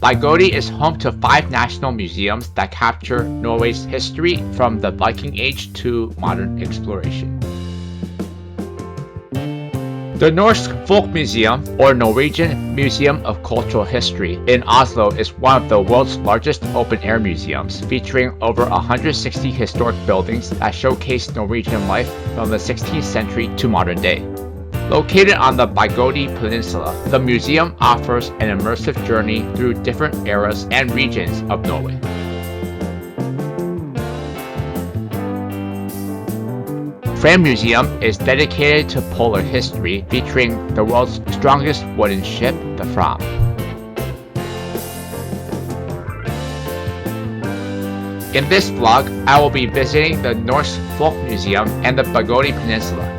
Bygdoy is home to 5 national museums that capture Norway's history from the Viking Age to modern exploration. The Norsk Folkmuseum, or Norwegian Museum of Cultural History, in Oslo is one of the world's largest open-air museums, featuring over 160 historic buildings that showcase Norwegian life from the 16th century to modern day. Located on the Bygdoy Peninsula, the museum offers an immersive journey through different eras and regions of Norway. Fram Museum is dedicated to polar history, featuring the world's strongest wooden ship, the Fram. In this vlog, I will be visiting the Norsk Folkmuseum and the Bygdoy Peninsula.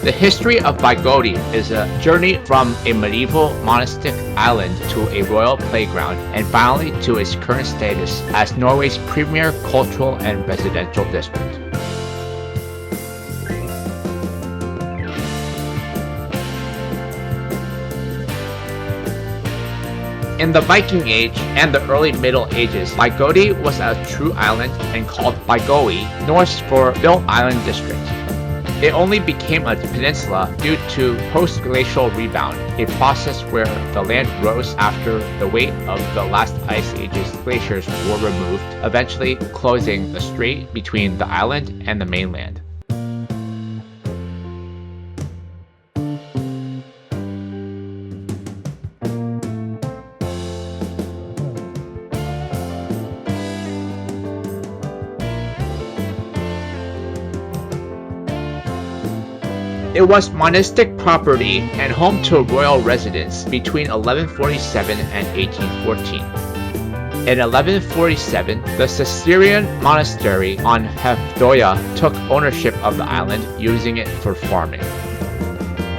The history of Bygdoy is a journey from a medieval monastic island to a royal playground and finally to its current status as Norway's premier cultural and residential district. In the Viking Age and the early Middle Ages, Bygdoy was a true island and called Bygdoy, Norse for Built Island District. It only became a peninsula due to post-glacial rebound, a process where the land rose after the weight of the last ice age's glaciers were removed, eventually closing the strait between the island and the mainland. It was monastic property and home to royal residence between 1147 and 1814. In 1147, the Cistercian monastery on Bygdoy took ownership of the island, using it for farming.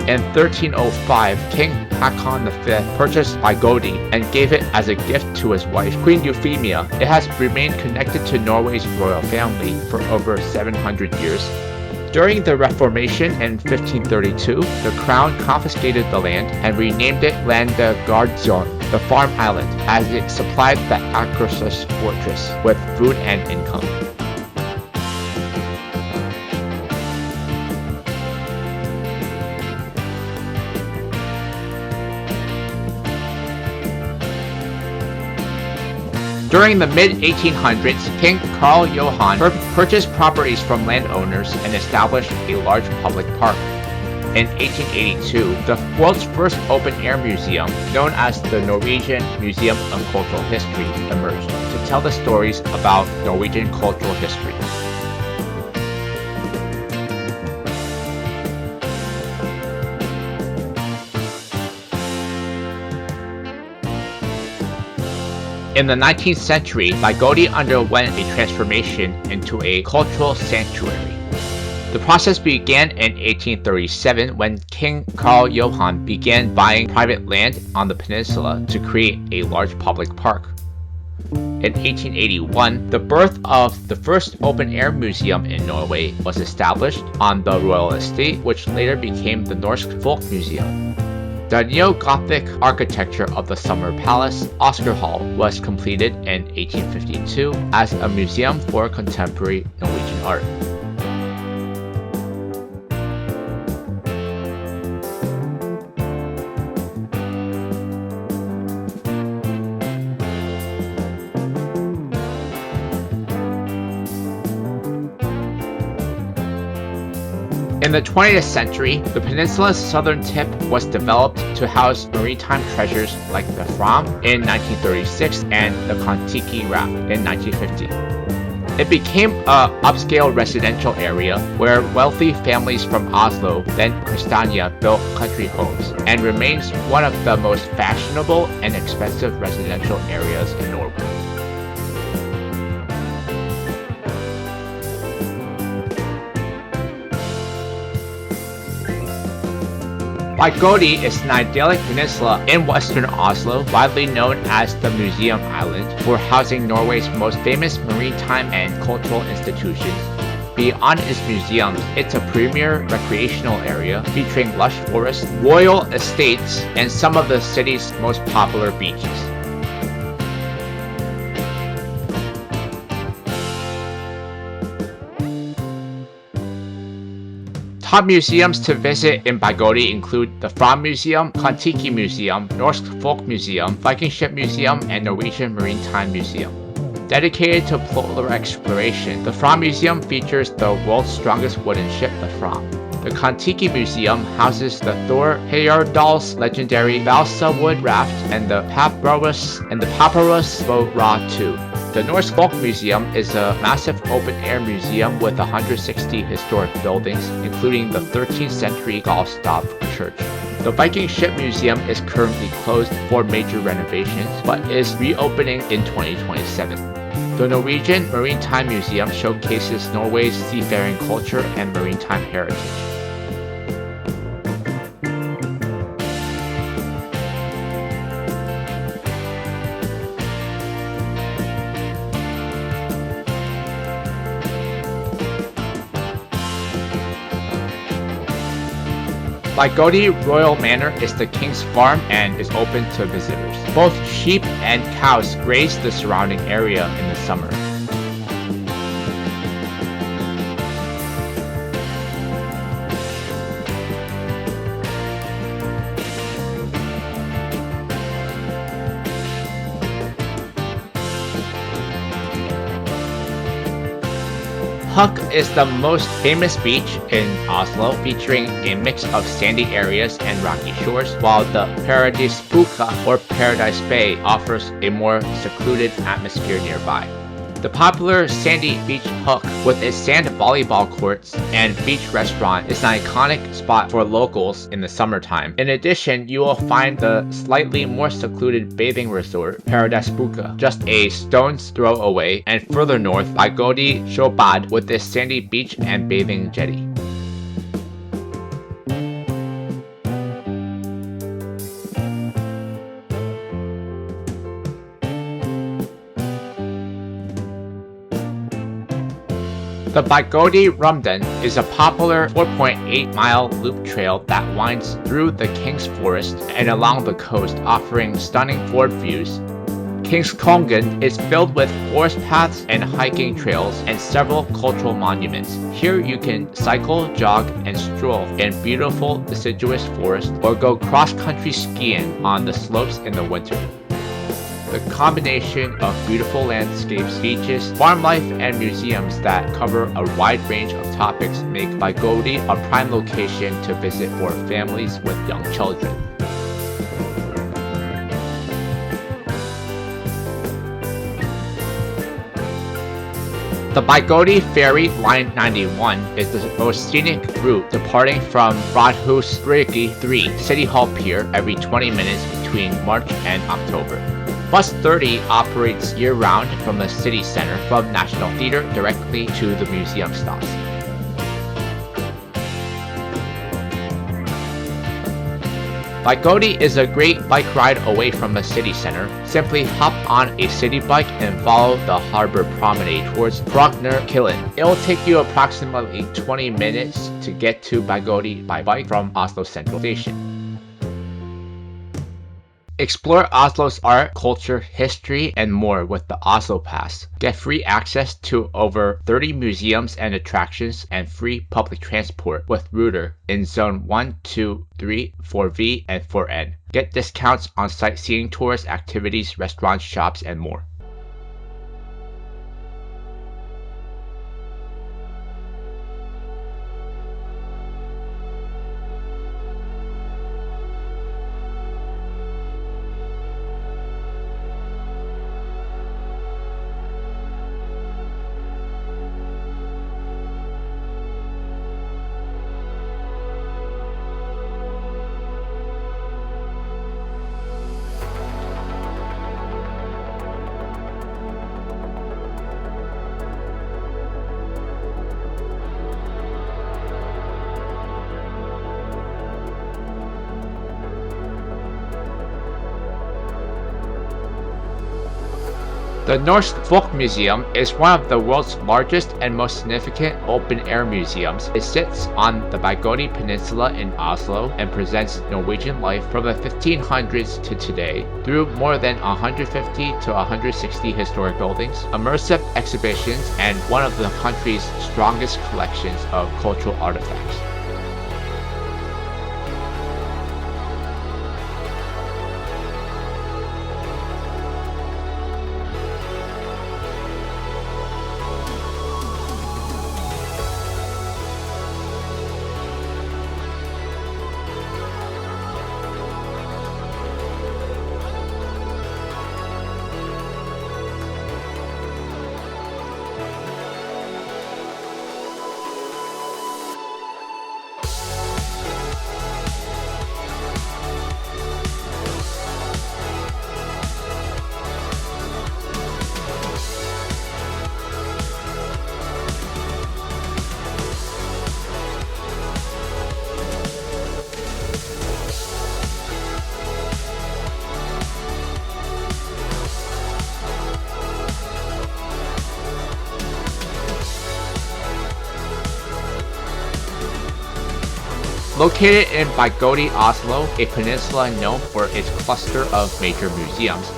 In 1305, King Håkon V purchased Bygdoy and gave it as a gift to his wife, Queen Euphemia. It has remained connected to Norway's royal family for over 700 years. During the Reformation in 1532, the crown confiscated the land and renamed it Landegardsøen, the farm island, as it supplied the Akershus fortress with food and income. During the mid-1800s, King Carl Johan purchased properties from landowners and established a large public park. In 1882, the world's first open-air museum, known as the Norwegian Museum of Cultural History, emerged to tell the stories about Norwegian cultural history. In the 19th century, Bygdoy underwent a transformation into a cultural sanctuary. The process began in 1837 when King Carl Johan began buying private land on the peninsula to create a large public park. In 1881, the birth of the first open-air museum in Norway was established on the royal estate, which later became the Norsk Folkmuseum. The neo-Gothic architecture of the Summer Palace, Oscar Hall, was completed in 1852 as a museum for contemporary Norwegian art. In the 20th century, the peninsula's southern tip was developed to house maritime treasures like the Fram in 1936 and the Kontiki Raft in 1950. It became an upscale residential area where wealthy families from Oslo, then Kristiania, built country homes, and remains one of the most fashionable and expensive residential areas in Norway. Bygdoy is an idyllic peninsula in western Oslo, widely known as the Museum Island, for housing Norway's most famous maritime and cultural institutions. Beyond its museums, it's a premier recreational area featuring lush forests, royal estates, and some of the city's most popular beaches. Top museums to visit in Bygdoy include the Folkmuseum, Kon-Tiki Museum, Norsk Folkmusuem, Viking Ship Museum, and Norwegian Maritime Museum. Dedicated to polar exploration, the Folkmuseum features the world's strongest wooden ship, the Fram. The Kon-Tiki Museum houses the Thor Heyerdahl's legendary balsa wood raft and the Papyrus boat Ra 2. The Norsk Folkmuseum is a massive open-air museum with 160 historic buildings, including the 13th century Gustav Church. The Viking Ship Museum is currently closed for major renovations, but is reopening in 2027. The Norwegian Maritime Museum showcases Norway's seafaring culture and maritime heritage. Bygdoy Royal Manor is the King's Farm and is open to visitors. Both sheep and cows graze the surrounding area in the summer. Huk is the most famous beach in Oslo, featuring a mix of sandy areas and rocky shores, while the Paradisbuca or Paradise Bay offers a more secluded atmosphere nearby. The popular sandy beach Huk, with its sand volleyball courts and beach restaurant, is an iconic spot for locals in the summertime. In addition, you will find the slightly more secluded bathing resort, Paradisbuca, just a stone's throw away, and further north, Bygdoy Sjøbad, with its sandy beach and bathing jetty. The Bygdoy Rumden is a popular 4.8-mile loop trail that winds through the King's Forest and along the coast, offering stunning fjord views. Kingskongen is filled with forest paths and hiking trails and several cultural monuments. Here you can cycle, jog, and stroll in beautiful deciduous forest or go cross-country skiing on the slopes in the winter. The combination of beautiful landscapes, beaches, farm life, and museums that cover a wide range of topics make Bygdoy a prime location to visit for families with young children. The Bygdoy Ferry Line 91 is the most scenic route, departing from Rådhusbryggeriet 3 City Hall Pier every 20 minutes between March and October. Bus 30 operates year-round from the city center from National Theatre directly to the museum stops. Bygdoy is a great bike ride away from the city center. Simply hop on a city bike and follow the harbor promenade towards Frognerkilden. It will take you approximately 20 minutes to get to Bygdoy by bike from Oslo Central Station. Explore Oslo's art, culture, history, and more with the Oslo Pass. Get free access to over 30 museums and attractions and free public transport with Router in Zone 1, 2, 3, 4V, and 4N. Get discounts on sightseeing tours, activities, restaurants, shops, and more. The Norsk Folkmuseum is one of the world's largest and most significant open-air museums. It sits on the Bygdoy Peninsula in Oslo and presents Norwegian life from the 1500s to today through more than 150 to 160 historic buildings, immersive exhibitions, and one of the country's strongest collections of cultural artifacts. Located in Bygdoy, Oslo, a peninsula known for its cluster of major museums.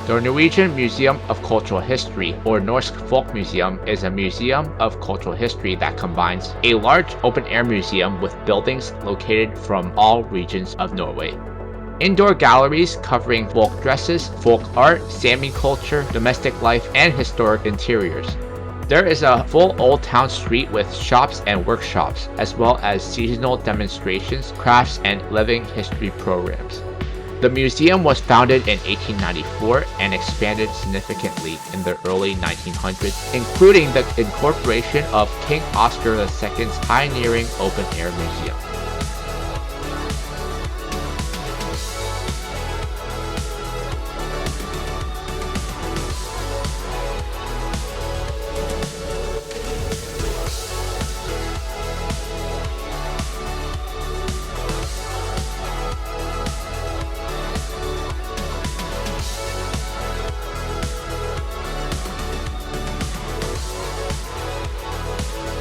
The Norwegian Museum of Cultural History, or Norsk Folkmuseum, is a museum of cultural history that combines a large open-air museum with buildings located from all regions of Norway. Indoor galleries covering folk dresses, folk art, Sami culture, domestic life, and historic interiors. There is a full Old Town street with shops and workshops, as well as seasonal demonstrations, crafts, and living history programs. The museum was founded in 1894 and expanded significantly in the early 1900s, including the incorporation of King Oscar II's pioneering open-air museum.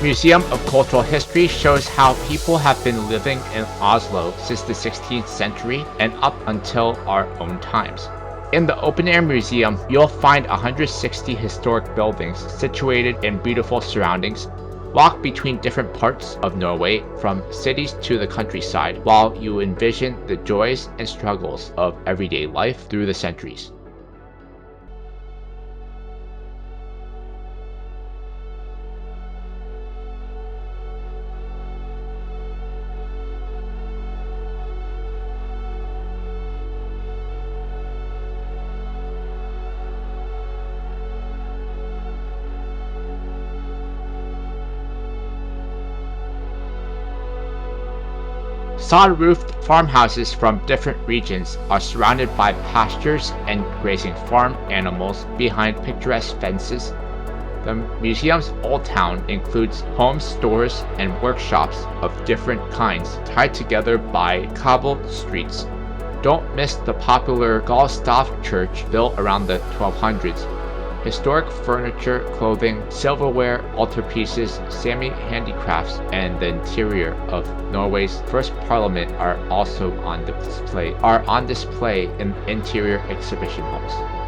Museum of Cultural History shows how people have been living in Oslo since the 16th century and up until our own times. In the open-air museum, you'll find 160 historic buildings situated in beautiful surroundings. Walk between different parts of Norway, from cities to the countryside, while you envision the joys and struggles of everyday life through the centuries. Sod-roofed farmhouses from different regions are surrounded by pastures and grazing farm animals behind picturesque fences. The museum's Old Town includes homes, stores, and workshops of different kinds tied together by cobbled streets. Don't miss the popular Galstav Church built around the 1200s. Historic furniture, clothing, silverware, altarpieces, Sami handicrafts, and the interior of Norway's first parliament are also on display in interior exhibition halls.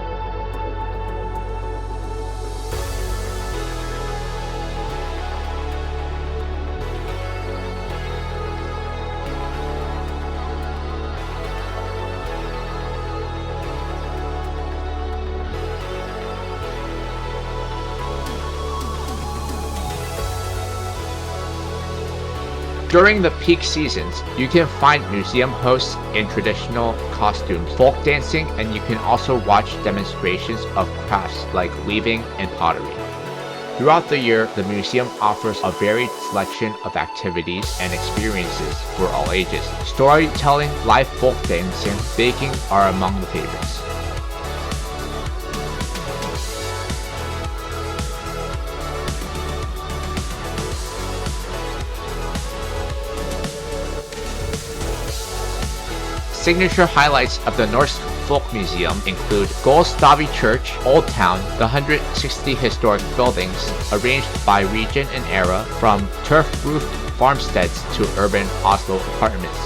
During the peak seasons, you can find museum hosts in traditional costumes, folk dancing, and you can also watch demonstrations of crafts like weaving and pottery. Throughout the year, the museum offers a varied selection of activities and experiences for all ages. Storytelling, live folk dancing, baking are among the favorites. Signature highlights of the Norsk Folkmuseum include Goldstavi Church, Old Town, the 160 historic buildings arranged by region and era, from turf-roofed farmsteads to urban Oslo apartments.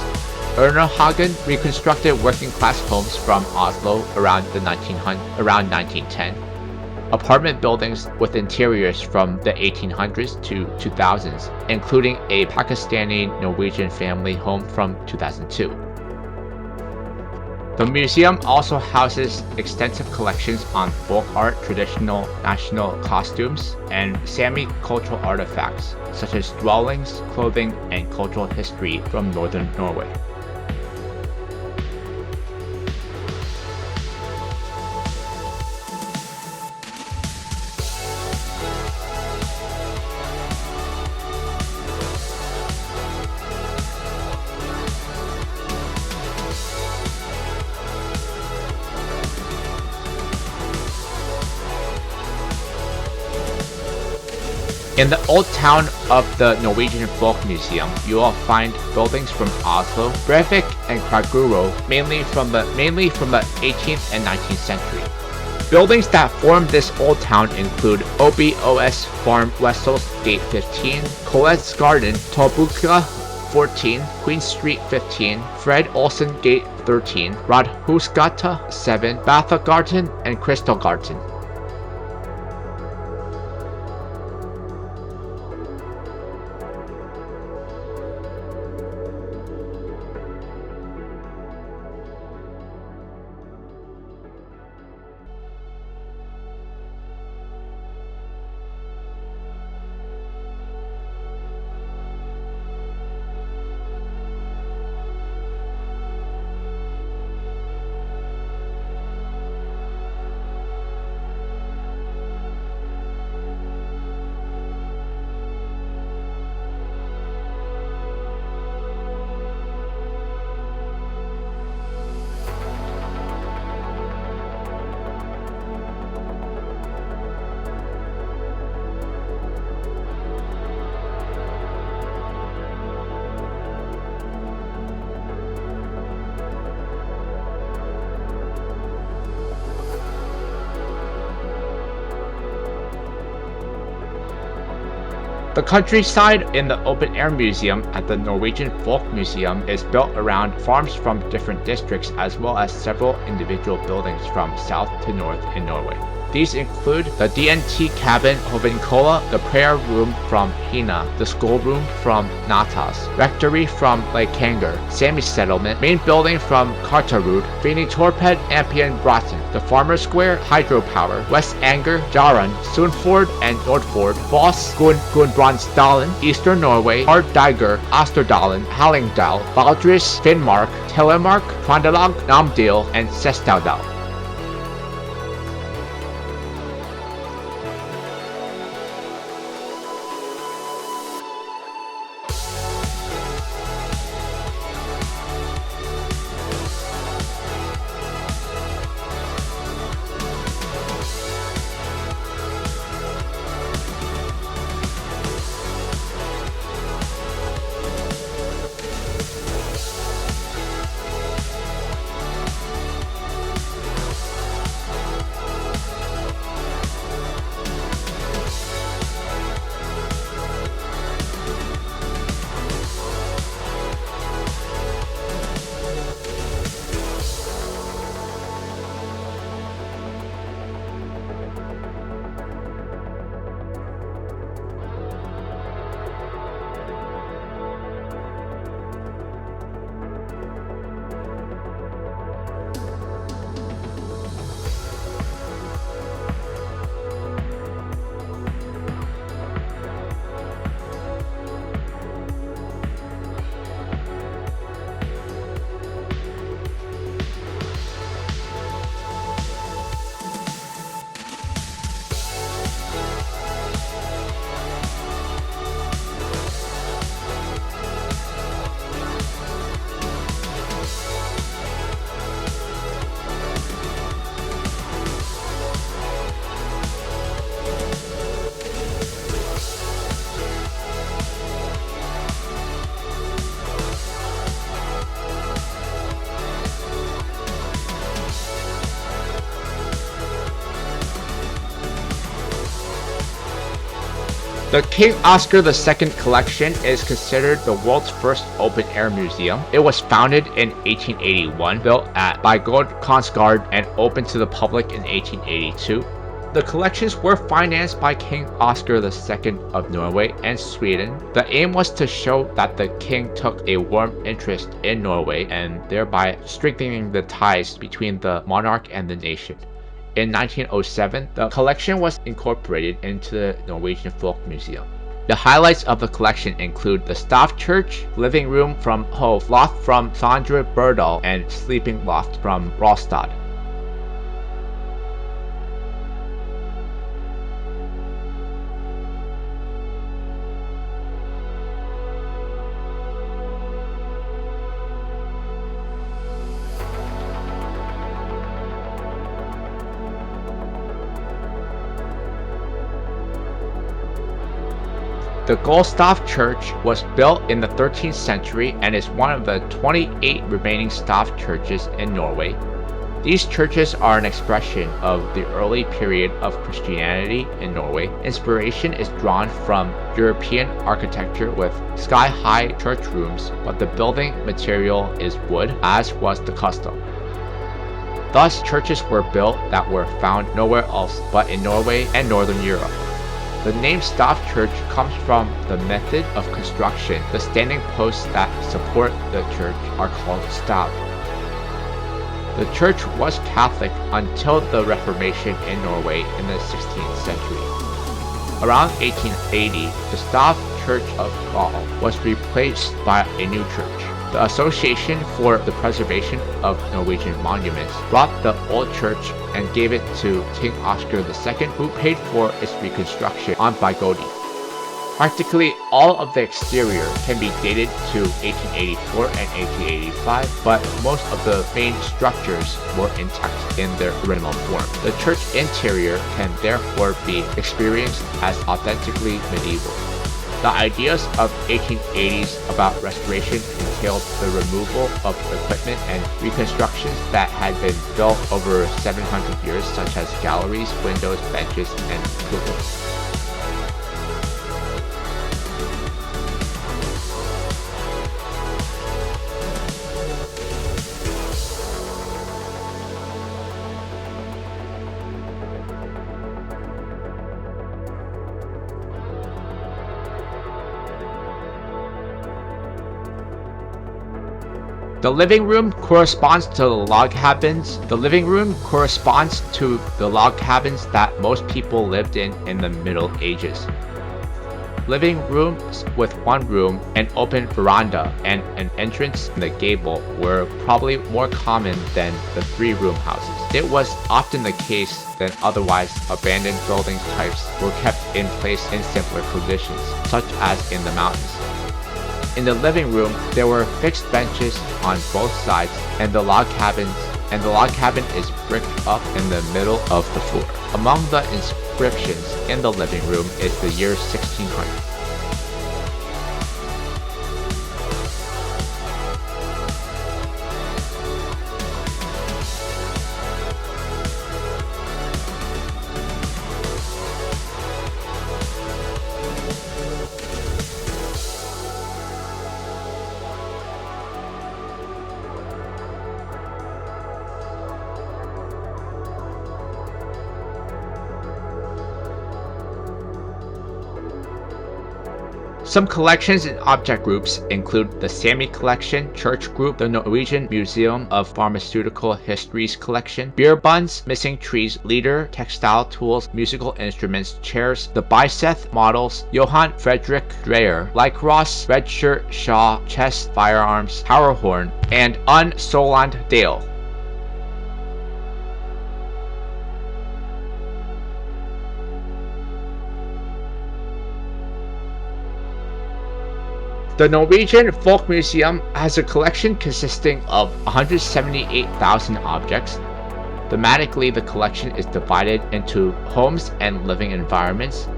Ørnehagen reconstructed working-class homes from Oslo around 1910. Apartment buildings with interiors from the 1800s to 2000s, including a Pakistani Norwegian family home from 2002. The museum also houses extensive collections on folk art, traditional national costumes, and Sami cultural artifacts, such as dwellings, clothing, and cultural history from northern Norway. In the old town of the Norwegian Folkmuseum, you will find buildings from Oslo, Brevik, and Kragerø, mainly from the 18th and 19th century. Buildings that form this old town include OBOS Farm Wessels Gate 15, Colette's Garden, Tobuka 14, Queen Street 15, Fred Olsen Gate 13, Radhusgata 7, Bathagarten, and Crystalgarten. The countryside in the open-air museum at the Norwegian Folkmuseum is built around farms from different districts, as well as several individual buildings from south to north in Norway. These include the DNT cabin Hovenkola, the prayer room from Hina, the schoolroom from Natas, rectory from Leikanger, Sami settlement, main building from Kartarud, Fini Torped, Ampian Bratton, the farmer square, hydropower, West Anger, Jaran, Sunford and Nordford, Voss, Gudbrandsdalen, Eastern Norway, Hardiger, Asterdalen, Hallingdal, Valdres, Finnmark, Telemark, Trondelag, Namdal, and Sestaudal. The King Oscar II collection is considered the world's first open-air museum. It was founded in 1881, built at Bygdoy Kongsgård, and opened to the public in 1882. The collections were financed by King Oscar II of Norway and Sweden. The aim was to show that the king took a warm interest in Norway and thereby strengthening the ties between the monarch and the nation. In 1907, the collection was incorporated into the Norwegian Folkmuseum. The highlights of the collection include the staff church, living room from Hov, loft from Sondre Berdal, and sleeping loft from Rostad. The Gullstaff Church was built in the 13th century and is one of the 28 remaining staff churches in Norway. These churches are an expression of the early period of Christianity in Norway. Inspiration is drawn from European architecture with sky-high church rooms, but the building material is wood, as was the custom. Thus, churches were built that were found nowhere else but in Norway and Northern Europe. The name staff church comes from the method of construction. The standing posts that support the church are called stav. The church was Catholic until the Reformation in Norway in the 16th century. Around 1880, the staff church of Gaul was replaced by a new church. The Association for the Preservation of Norwegian Monuments brought the old church and gave it to King Oscar II, who paid for its reconstruction on Bygdoy. Practically all of the exterior can be dated to 1884 and 1885, but most of the main structures were intact in their original form. The church interior can therefore be experienced as authentically medieval. The ideas of 1880s about restoration entailed the removal of equipment and reconstructions that had been built over 700 years, such as galleries, windows, benches, and cupolas. The living room corresponds to the log cabins. The living room corresponds to the log cabins that most people lived in the Middle Ages. Living rooms with one room, an open veranda, and an entrance in the gable were probably more common than the three-room houses. It was often the case that otherwise abandoned building types were kept in place in simpler conditions, such as in the mountains. In the living room, there were fixed benches on both sides, and the log cabin is bricked up in the middle of the floor. Among the inscriptions in the living room is the year 1600. Some collections and object groups include the Sami Collection, Church Group, the Norwegian Museum of Pharmaceutical Histories Collection, beer buns, missing trees, leader, textile tools, musical instruments, chairs, the Byseth models, Johann Frederick Dreyer, Lycross, red shirt, shaw, chest, firearms, power horn, and Un Soland Dale. The Norwegian Folkmuseum has a collection consisting of 178,000 objects. Thematically, the collection is divided into homes and living environments,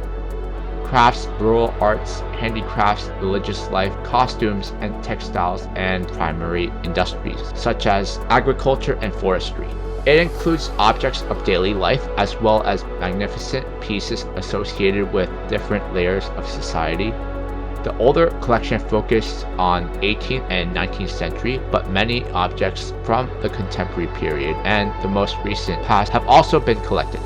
crafts, rural arts, handicrafts, religious life, costumes and textiles, and primary industries, such as agriculture and forestry. It includes objects of daily life as well as magnificent pieces associated with different layers of society. The older collection focused on 18th and 19th century, but many objects from the contemporary period and the most recent past have also been collected.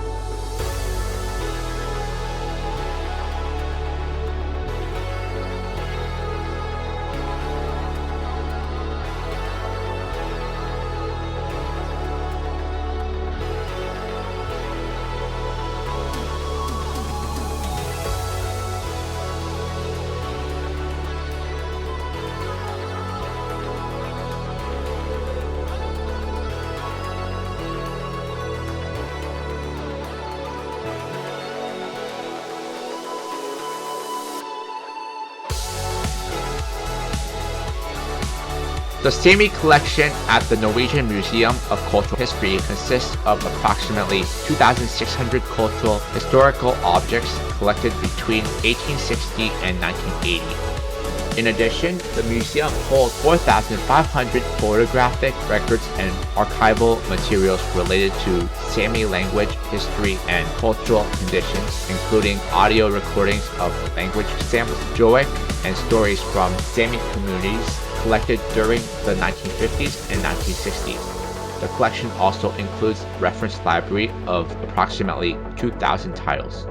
The Saily collection at the Norwegian Museum of Cultural History consists of approximately 2,600 cultural historical objects collected between 1860 and 1980. In addition, the museum holds 4,500 photographic records and archival materials related to Sami language, history, and cultural conditions, including audio recordings of language samples, joic, and stories from Sami communities collected during the 1950s and 1960s. The collection also includes a reference library of approximately 2,000 titles.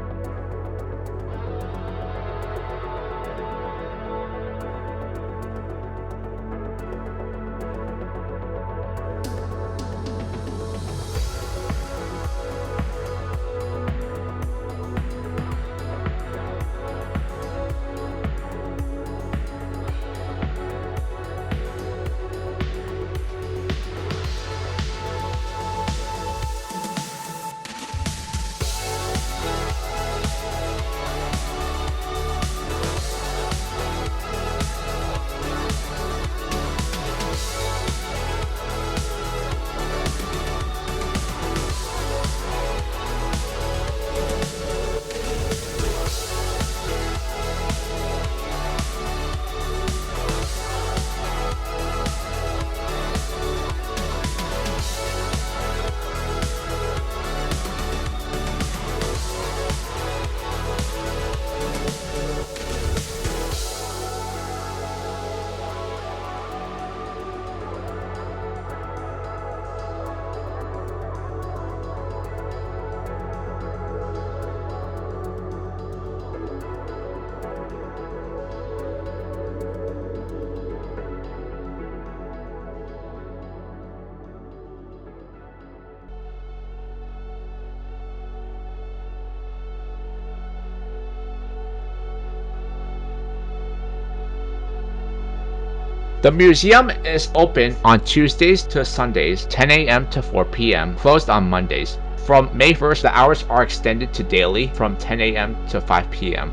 The museum is open on Tuesdays to Sundays, 10 a.m. to 4 p.m., closed on Mondays. From May 1st, the hours are extended to daily from 10 a.m. to 5 p.m.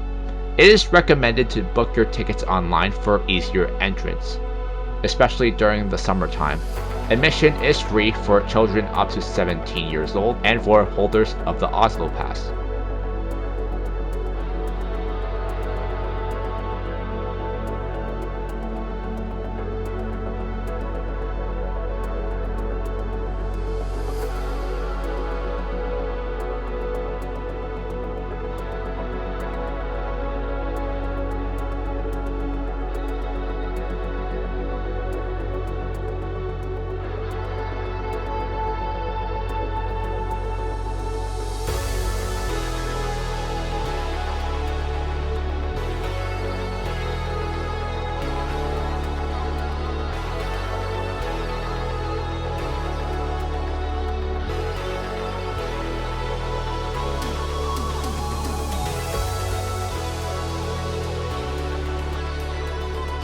It is recommended to book your tickets online for easier entrance, especially during the summertime. Admission is free for children up to 17 years old and for holders of the Oslo Pass.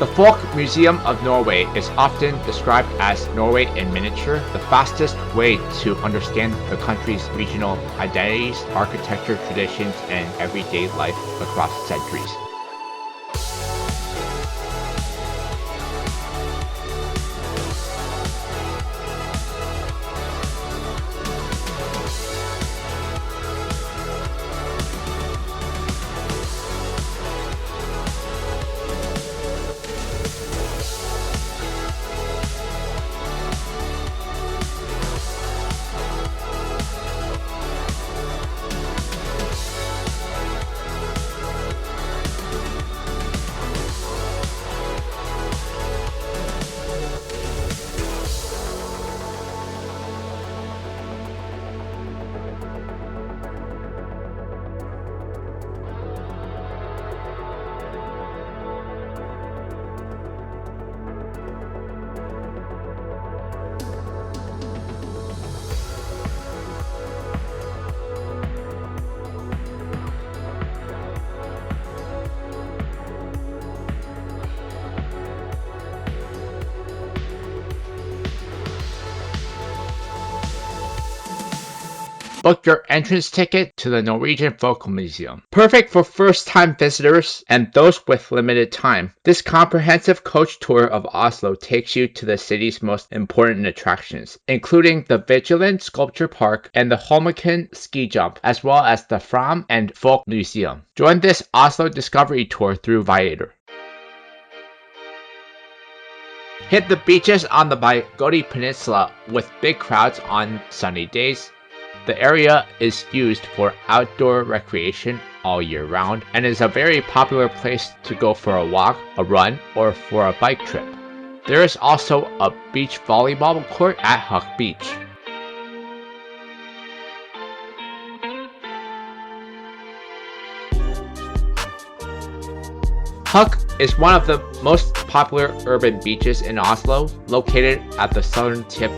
The Folkmuseum of Norway is often described as Norway in miniature, the fastest way to understand the country's regional identities, architecture, traditions, and everyday life across centuries. book your entrance ticket to the Norwegian Folkmuseum. Perfect for first-time visitors and those with limited time. This comprehensive coach tour of Oslo takes you to the city's most important attractions, including the Vigeland Sculpture Park and the Holmenkollen ski jump, as well as the Fram and Folkmuseum. Join this Oslo Discovery Tour through Viator. Hit the beaches on the Bygdoy Peninsula with big crowds on sunny days. The area is used for outdoor recreation all year round and is a very popular place to go for a walk, a run, or for a bike trip. There is also a beach volleyball court at Huck Beach. Huck is one of the most popular urban beaches in Oslo, located at the southern tip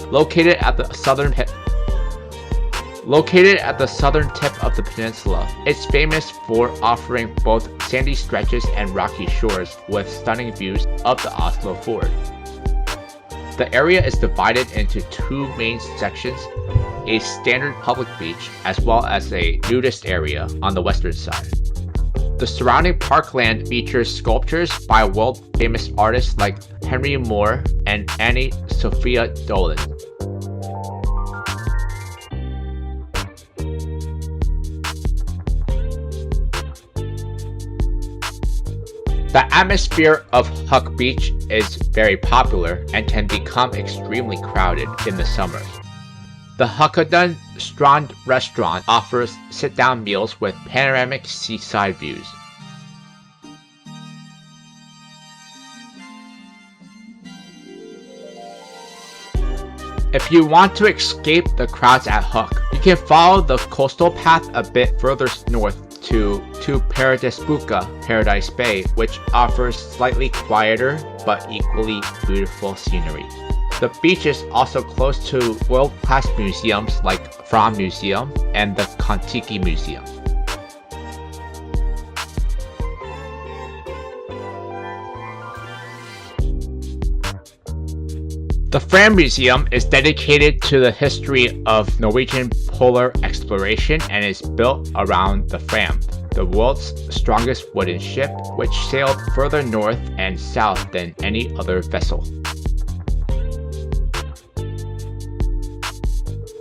of the peninsula. It's famous for offering both sandy stretches and rocky shores with stunning views of the Oslo Fjord. The area is divided into two main sections, a standard public beach as well as a nudist area on the western side. The surrounding parkland features sculptures by world-famous artists like Henry Moore and Annie Sophia Dolan. The atmosphere of Huck Beach is very popular and can become extremely crowded in the summer. The H10 Strand restaurant offers sit-down meals with panoramic seaside views. If you want to escape the crowds at Huck, you can follow the coastal path a bit further north to Paradise Bay, which offers slightly quieter but equally beautiful scenery. The beach is also close to world-class museums like Fram Museum and the Kontiki Museum. The Fram Museum is dedicated to the history of Norwegian polar exploration and is built around the Fram, the world's strongest wooden ship, which sailed further north and south than any other vessel.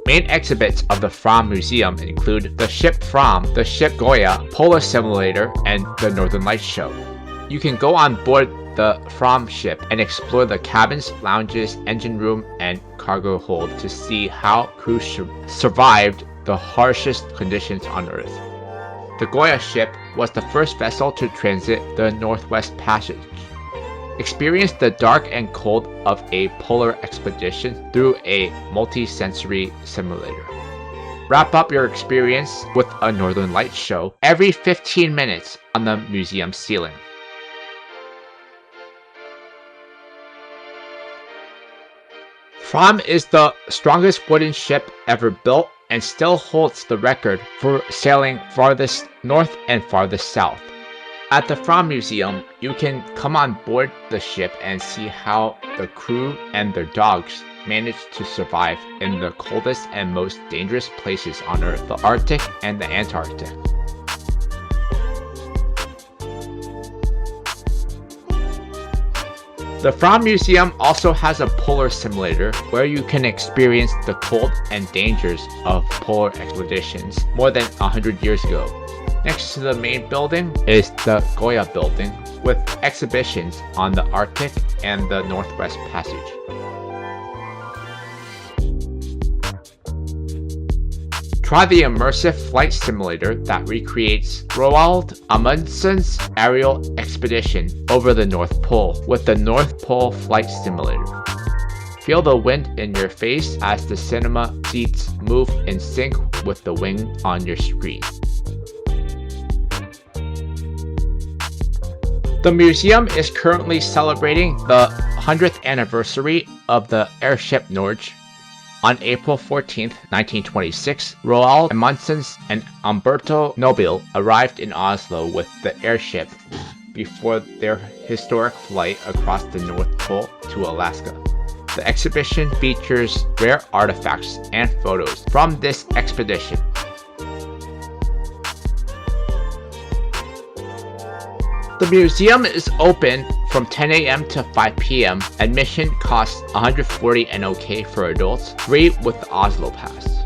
Main exhibits of the Fram Museum include the ship Fram, the ship Goya, Polar Simulator, and the Northern Lights Show. You can go on board the Fram ship and explore the cabins, lounges, engine room, and cargo hold to see how crews survived the harshest conditions on Earth. The Goya ship was the first vessel to transit the Northwest Passage. Experience the dark and cold of a polar expedition through a multi-sensory simulator. Wrap up your experience with a Northern Lights show every 15 minutes on the museum ceiling. Fram is the strongest wooden ship ever built and still holds the record for sailing farthest north and farthest south. At the Fram Museum, you can come on board the ship and see how the crew and their dogs managed to survive in the coldest and most dangerous places on Earth, the Arctic and the Antarctic. The Fram Museum also has a polar simulator where you can experience the cold and dangers of polar expeditions more than 100 years ago. Next to the main building is the Goya building with exhibitions on the Arctic and the Northwest Passage. Try the immersive flight simulator that recreates Roald Amundsen's aerial expedition over the North Pole with the North Pole Flight Simulator. Feel the wind in your face as the cinema seats move in sync with the wing on your screen. The museum is currently celebrating the 100th anniversary of the airship Norge. On April 14, 1926, Roald Amundsen and Umberto Nobile arrived in Oslo with the airship before their historic flight across the North Pole to Alaska. The exhibition features rare artifacts and photos from this expedition, The museum is open from 10 a.m. to 5 p.m. Admission costs 140 NOK for adults, free with the Oslo Pass.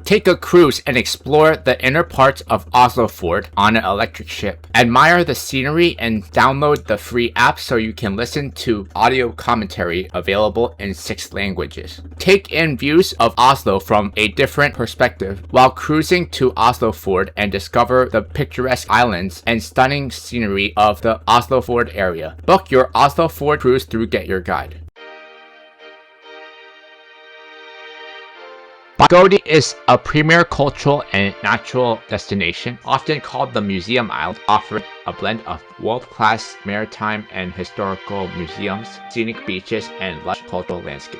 Take a cruise and explore the inner parts of Oslo Fjord on an electric ship. Admire the scenery and download the free app so you can listen to audio commentary available in 6 languages. Take in views of Oslo from a different perspective while cruising to Oslo Fjord and discover the picturesque islands and stunning scenery of the Oslo Fjord area. Book your Oslo Fjord cruise through GetYourGuide. Bygdoy is a premier cultural and natural destination, often called the Museum Island, offering a blend of world-class maritime and historical museums, scenic beaches, and lush cultural landscape.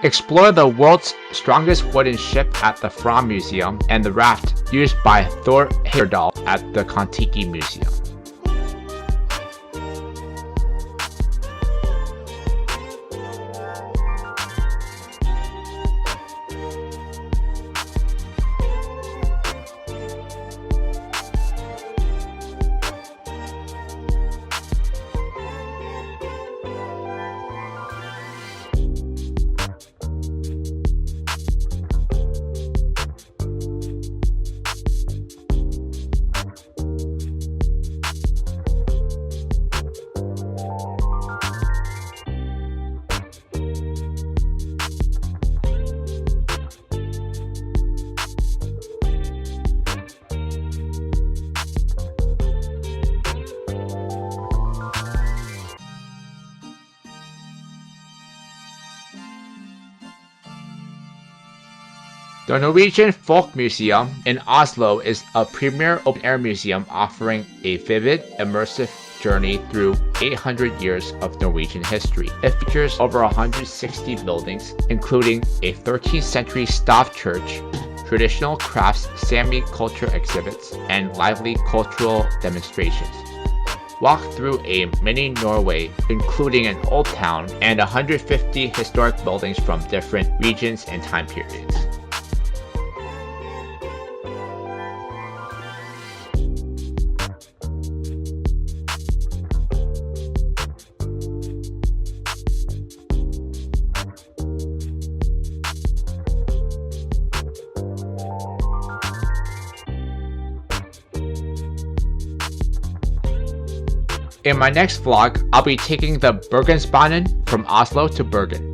Explore the world's strongest wooden ship at the Folkmuseum and the raft used by Thor Heyerdahl at the Kontiki Museum. The Norwegian Folkmuseum in Oslo is a premier open-air museum offering a vivid, immersive journey through 800 years of Norwegian history. It features over 160 buildings, including a 13th century Stav church, traditional crafts, Sami culture exhibits, and lively cultural demonstrations. Walk through a mini Norway, including an old town and 150 historic buildings from different regions and time periods. In my next vlog, I'll be taking the Bergensbanen from Oslo to Bergen.